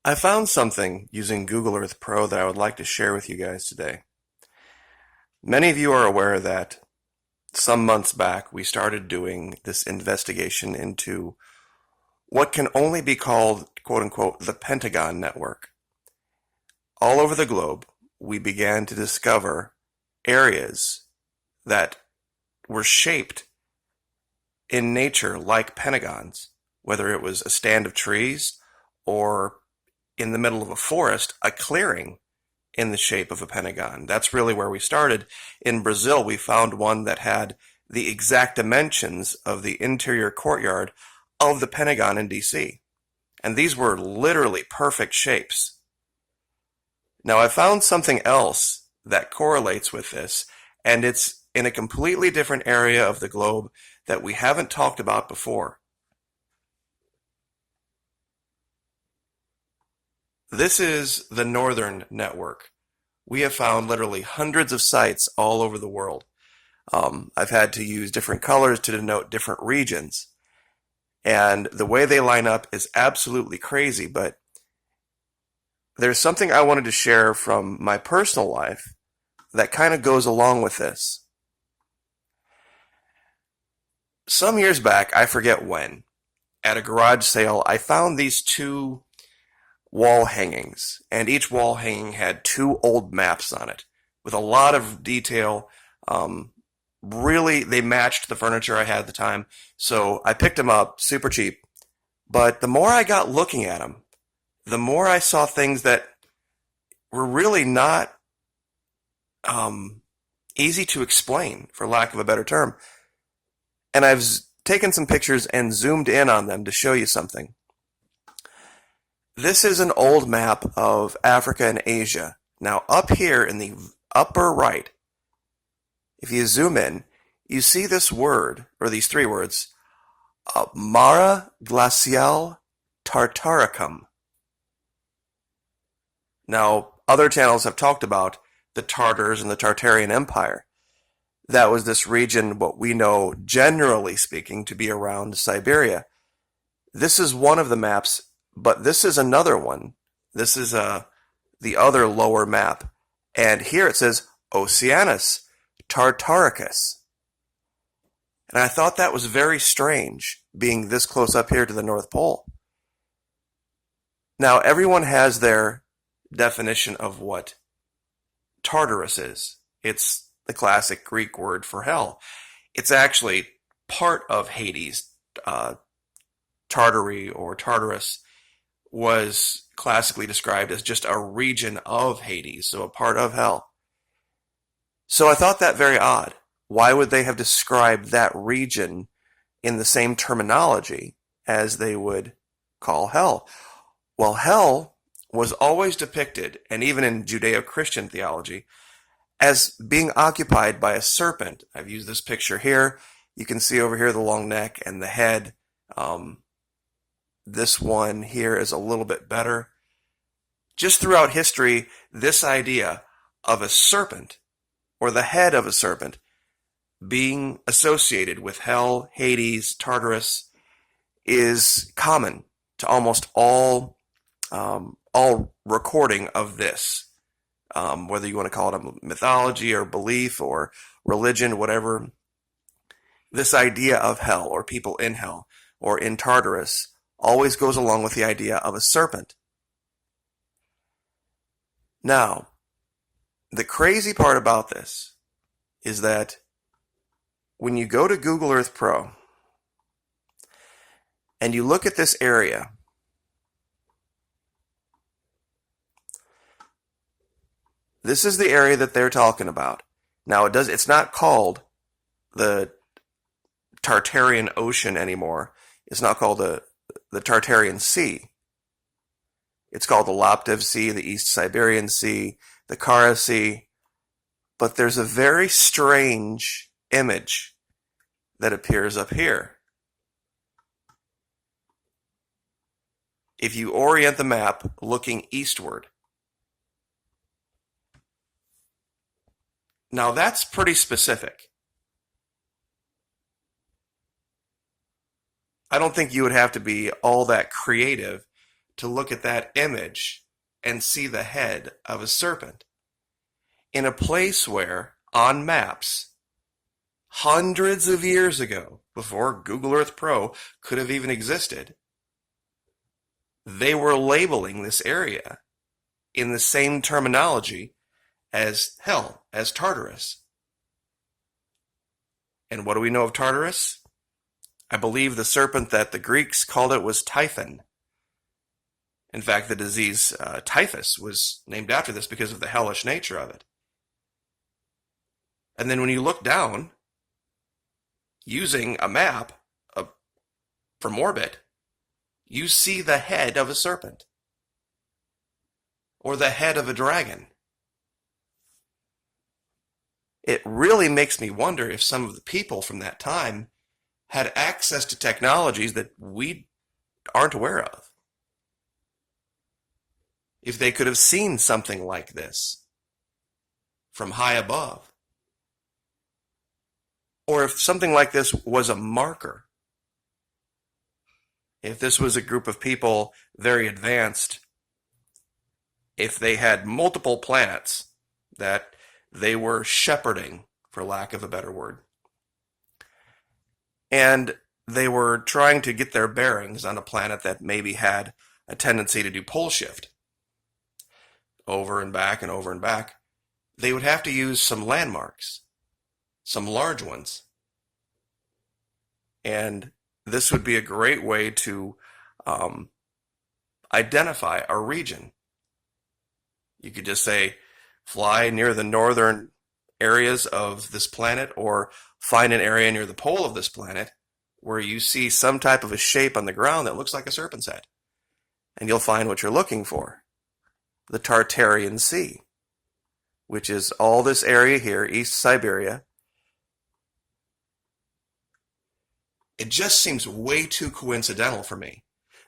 I found something using Google Earth Pro that I would like to share with you guys today. Many of you are aware that some months back we started doing this investigation into what can only be called, quote unquote, the Pentagon Network. All over the globe, we began to discover areas that were shaped in nature like pentagons, whether it was a stand of trees or in the middle of a forest, a clearing in the shape of a pentagon. That's really where we started. In Brazil, we found one that had the exact dimensions of the interior courtyard of the Pentagon in DC. And these were literally perfect shapes. Now, I found something else that correlates with this, and it's in a completely different area of the globe that we haven't talked about before. This is the Northern Network. We have found literally hundreds of sites all over the world. I've had to use different colors to denote different regions. And the way they line up is absolutely crazy, but there's something I wanted to share from my personal life that kind of goes along with this. Some years back, I forget when, at a garage sale, I found these two wall hangings, and each wall hanging had two old maps on it with a lot of detail. Really, they matched the furniture I had at the time, so I picked them up super cheap. But the more I got looking at them, the more I saw things that were really not easy to explain, for lack of a better term. And I've taken some pictures and zoomed in on them to show you something. This is an old map of Africa and Asia. Now, up here in the upper right, if you zoom in, you see this word, or these three words, Mare Glaciale Tartaricum. Now, other channels have talked about the Tartars and the Tartarian Empire. That was this region, what we know, generally speaking, to be around Siberia. This is one of the maps, but this is another one. This is the other lower map. And here it says Oceanus Tartaricus. And I thought that was very strange, being this close up here to the North Pole. Now, everyone has their definition of what Tartarus is. It's the classic Greek word for hell. It's actually part of Hades. Tartary or Tartarus was classically described as just a region of Hades, so a part of hell. So I thought that very odd. Why would they have described that region in the same terminology as they would call hell? Well, hell was always depicted, and even in Judeo-Christian theology, as being occupied by a serpent. I've used this picture here. You can see over here the long neck and the head. This one here is a little bit better. Just throughout history, this idea of a serpent, or the head of a serpent, being associated with hell, Hades, Tartarus, is common to almost all recording of this. Whether you want to call it a mythology or belief or religion, whatever, this idea of hell or people in hell or in Tartarus always goes along with the idea of a serpent. Now, the crazy part about this is that when you go to Google Earth Pro and you look at this area, this is the area that they're talking about. Now, it's not called the Tartarian Ocean anymore. It's not called the Tartarian Sea. It's called the Laptev Sea, the East Siberian Sea, the Kara Sea. But there's a very strange image that appears up here. If you orient the map looking eastward, now that's pretty specific. I don't think you would have to be all that creative to look at that image and see the head of a serpent in a place where, on maps, hundreds of years ago, before Google Earth Pro could have even existed, they were labeling this area in the same terminology as hell, as Tartarus. And what do we know of Tartarus? I believe the serpent that the Greeks called it was Typhon. In fact, the disease typhus was named after this because of the hellish nature of it. And then when you look down, using a map from orbit, you see the head of a serpent or the head of a dragon. It really makes me wonder if some of the people from that time had access to technologies that we aren't aware of. If they could have seen something like this from high above. Or if something like this was a marker. If this was a group of people very advanced, if they had multiple planets that they were shepherding, for lack of a better word, and they were trying to get their bearings on a planet that maybe had a tendency to do pole shift over and back and over and back, they would have to use some landmarks, some large ones. And this would be a great way to identify a region. You could just say, fly near the northern areas of this planet, or find an area near the pole of this planet where you see some type of a shape on the ground that looks like a serpent's head. And you'll find what you're looking for. The Tartarian Sea, which is all this area here, East Siberia. It just seems way too coincidental for me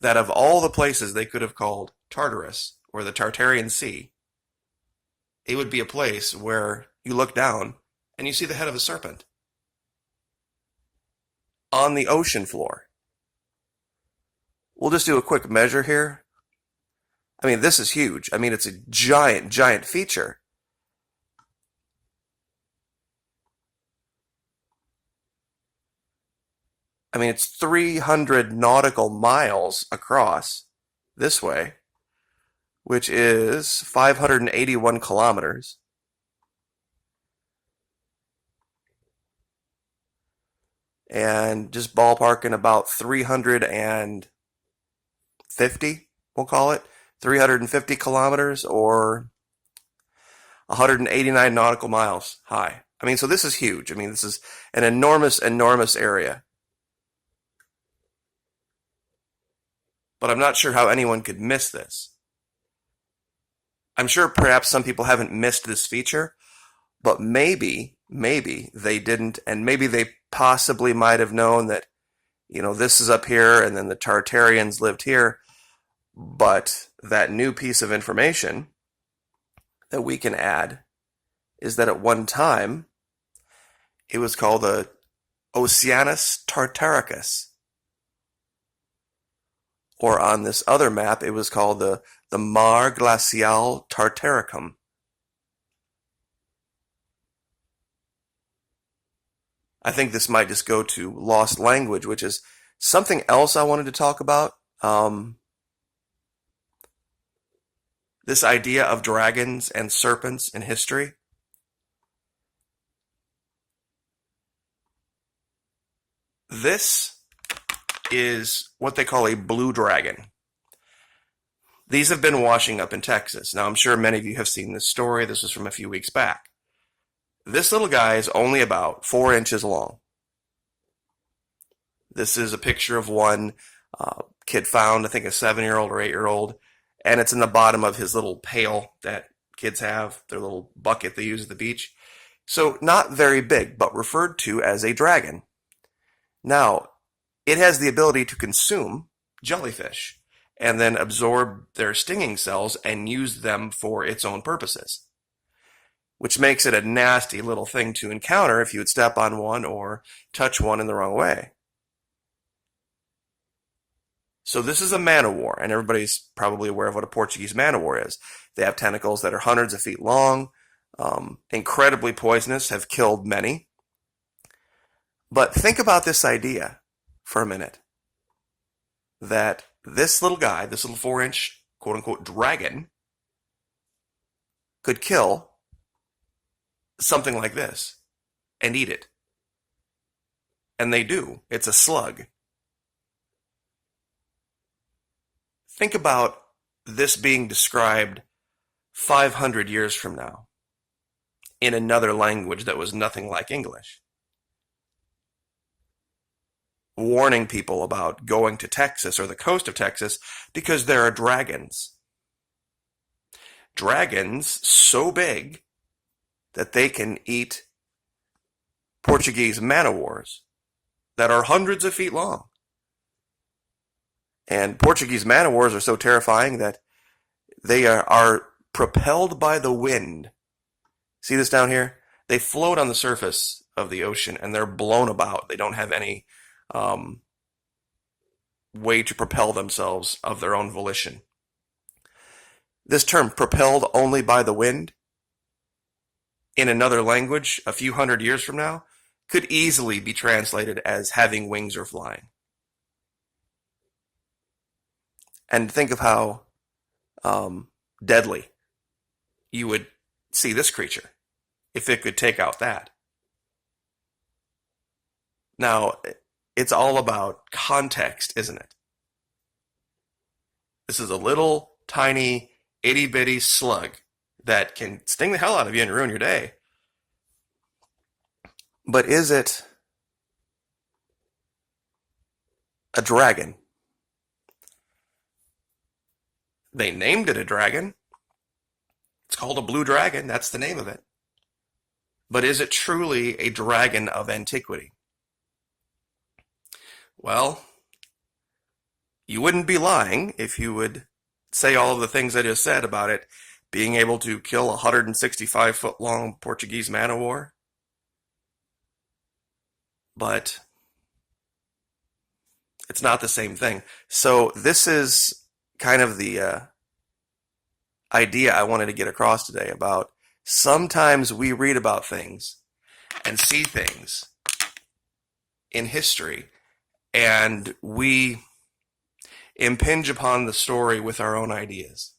that of all the places they could have called Tartarus or the Tartarian Sea, it would be a place where you look down and you see the head of a serpent on the ocean floor. We'll just do a quick measure here. I mean, this is huge. I mean, it's a giant, giant feature. I mean, it's 300 nautical miles across this way, which is 581 kilometers. And just ballparking about 350, we'll call it, 350 kilometers or 189 nautical miles high. I mean, so this is huge. I mean, this is an enormous, enormous area. But I'm not sure how anyone could miss this. I'm sure perhaps some people haven't missed this feature, but maybe they didn't, and maybe they possibly might have known that, you know, this is up here and then the Tartarians lived here. But that new piece of information that we can add is that at one time it was called the Oceanus Tartaricus. Or on this other map, it was called the Mare Glacial Tartaricum. I think this might just go to lost language, which is something else I wanted to talk about. This idea of dragons and serpents in history. This is what they call a blue dragon. These have been washing up in Texas. Now, I'm sure many of you have seen this story. This was from a few weeks back. This little guy is only about 4 inches long. This is a picture of one kid found, I think a 7-year-old or 8-year-old, and it's in the bottom of his little pail that kids have, their little bucket they use at the beach. So not very big, but referred to as a dragon. Now, it has the ability to consume jellyfish and then absorb their stinging cells and use them for its own purposes, which makes it a nasty little thing to encounter if you would step on one or touch one in the wrong way. So this is a man-o-war, and everybody's probably aware of what a Portuguese man-o-war is. They have tentacles that are hundreds of feet long, incredibly poisonous, have killed many. But think about this idea for a minute, that this little guy, this little 4-inch quote-unquote dragon, could kill something like this and eat it. And they do. It's a slug. Think about this being described 500 years from now in another language that was nothing like English. Warning people about going to Texas or the coast of Texas because there are dragons. Dragons so big that they can eat Portuguese man-o-wars that are hundreds of feet long. And Portuguese man-o-wars are so terrifying that they are propelled by the wind. See this down here? They float on the surface of the ocean and they're blown about. They don't have any way to propel themselves of their own volition. This term, propelled only by the wind, in another language a few hundred years from now, could easily be translated as having wings or flying. And think of how deadly you would see this creature if it could take out that. Now, it's all about context, isn't it? This is a little tiny itty bitty slug that can sting the hell out of you and ruin your day. But is it a dragon? They named it a dragon. It's called a blue dragon. That's the name of it. But is it truly a dragon of antiquity? Well, you wouldn't be lying if you would say all of the things I just said about it being able to kill a 165-foot-long Portuguese man-o-war. But it's not the same thing. So this is kind of the idea I wanted to get across today about sometimes we read about things and see things in history and we impinge upon the story with our own ideas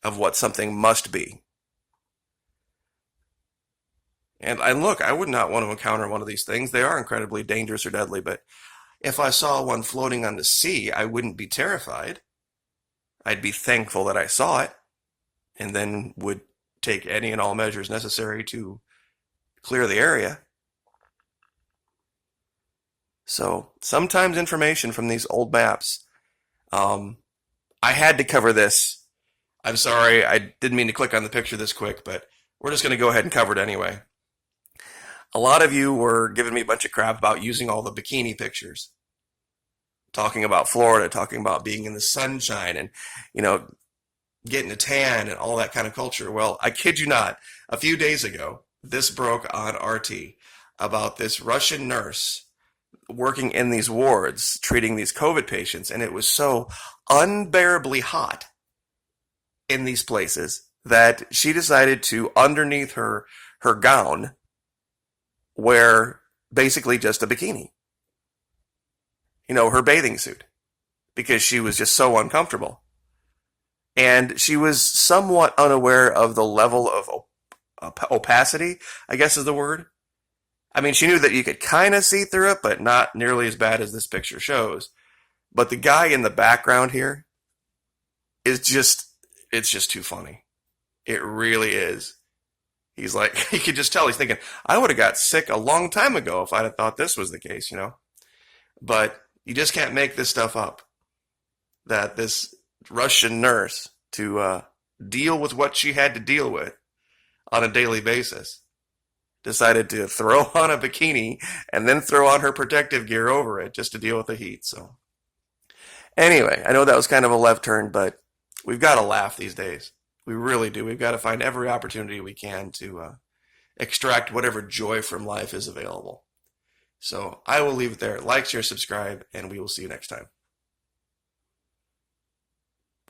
of what something must be. And look, I would not want to encounter one of these things. They are incredibly dangerous or deadly, but if I saw one floating on the sea, I wouldn't be terrified. I'd be thankful that I saw it, and then would take any and all measures necessary to clear the area. So sometimes information from these old maps, I had to cover this. I'm sorry, I didn't mean to click on the picture this quick, but we're just going to go ahead and cover it anyway. A lot of you were giving me a bunch of crap about using all the bikini pictures. Talking about Florida, talking about being in the sunshine and, getting a tan and all that kind of culture. Well, I kid you not, a few days ago, this broke on RT about this Russian nurse working in these wards, treating these COVID patients, and it was so unbearably hot in these places that she decided to, underneath her gown, wear basically just a bikini. Her bathing suit, because she was just so uncomfortable. And she was somewhat unaware of the level of opacity, I guess is the word. I mean, she knew that you could kind of see through it, but not nearly as bad as this picture shows. But the guy in the background here is it's just too funny. It really is. He's like, you could just tell he's thinking, I would have got sick a long time ago if I'd have thought this was the case, But you just can't make this stuff up. That this Russian nurse, to deal with what she had to deal with on a daily basis, decided to throw on a bikini and then throw on her protective gear over it just to deal with the heat. So anyway, I know that was kind of a left turn, but we've got to laugh these days. We really do. We've got to find every opportunity we can to extract whatever joy from life is available. So I will leave it there. Like, share, subscribe, and we will see you next time.